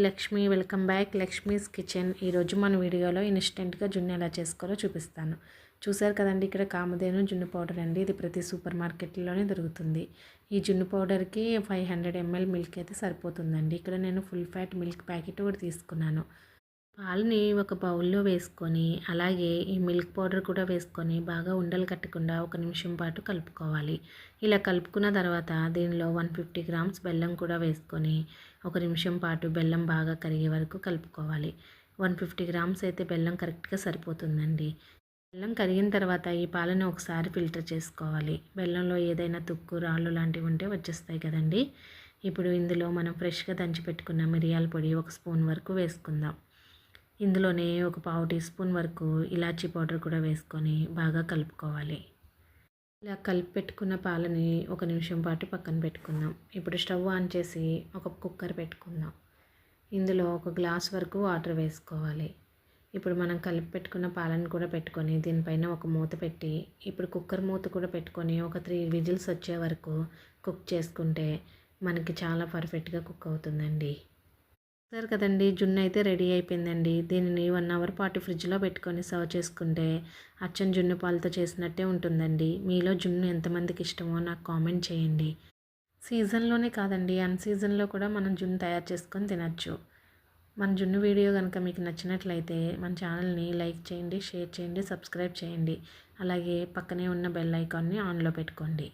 Lakshmi, welcome back Lakshmi's kitchen. ఈరోజు మన వీడియోలో ఇన్స్టెంట్గా జున్ను ఎలా చేసుకోవాలో చూపిస్తాను. చూసారు కదండి, ఇక్కడ కామధేను జున్ను పౌడర్ అండి. ఇది ప్రతి సూపర్ మార్కెట్లోనే దొరుకుతుంది. ఈ జున్ను పౌడర్కి 500 ml మిల్క్ అయితే సరిపోతుందండి. ఇక్కడ నేను ఫుల్ ఫ్యాట్ మిల్క్ ప్యాకెట్ కూడా తీసుకున్నాను. పాలని ఒక బౌల్లో వేసుకొని, అలాగే ఈ మిల్క్ పౌడర్ కూడా వేసుకొని బాగా ఉండలు కట్టకుండా 1 నిమిషం పాటు కలుపుకోవాలి. ఇలా కలుపుకున్న తర్వాత దీనిలో 150 గ్రామ్స్ బెల్లం కూడా వేసుకొని 1 నిమిషం పాటు బెల్లం బాగా కరిగే వరకు కలుపుకోవాలి. 150 గ్రామ్స్ అయితే బెల్లం కరెక్ట్గా సరిపోతుందండి. బెల్లం కరిగిన తర్వాత ఈ పాలను ఒకసారి ఫిల్టర్ చేసుకోవాలి. బెల్లంలో ఏదైనా తుక్కు, రాళ్ళు లాంటివి ఉంటే వచ్చేస్తాయి కదండి. ఇప్పుడు ఇందులో మనం ఫ్రెష్గా దంచి పెట్టుకున్న మిరియాల పొడి 1 స్పూన్ వరకు వేసుకుందాం. ఇందులోనే ఒక పావు టీ స్పూన్ వరకు ఇలాచీ పౌడర్ కూడా వేసుకొని బాగా కలుపుకోవాలి. ఇలా కలిపి పెట్టుకున్న పాలని 1 నిమిషం పాటు పక్కన పెట్టుకుందాం. ఇప్పుడు స్టవ్ ఆన్ చేసి ఒక కుక్కర్ పెట్టుకుందాం. ఇందులో 1 గ్లాస్ వరకు వాటర్ వేసుకోవాలి. ఇప్పుడు మనం కలిపి పెట్టుకున్న పాలను కూడా పెట్టుకొని దీనిపైన ఒక మూత పెట్టి, ఇప్పుడు కుక్కర్ మూత కూడా పెట్టుకొని ఒక 3 విజిల్స్ వచ్చే వరకు కుక్ చేసుకుంటే మనకి చాలా పర్ఫెక్ట్గా కుక్ అవుతుందండి. చూసారు కదండి, జున్ను అయితే రెడీ అయిపోయిందండి. దీనిని 1 అవర్ పాటు ఫ్రిడ్జ్లో పెట్టుకొని సర్వ్ చేసుకుంటే అచ్చం జున్ను పాలతో చేసినట్టే ఉంటుందండి. మీలో జున్ను ఎంతమందికి ఇష్టమో నాకు కామెంట్ చేయండి. సీజన్లోనే కాదండి, అన్ సీజన్లో కూడా మనం జున్ను తయారు చేసుకొని తినచ్చు. మన జున్ను వీడియో కనుక మీకు నచ్చినట్లయితే మన ఛానల్ని లైక్ చేయండి, షేర్ చేయండి, సబ్స్క్రైబ్ చేయండి. అలాగే పక్కనే ఉన్న బెల్ ఐకాన్ని ఆన్లో పెట్టుకోండి.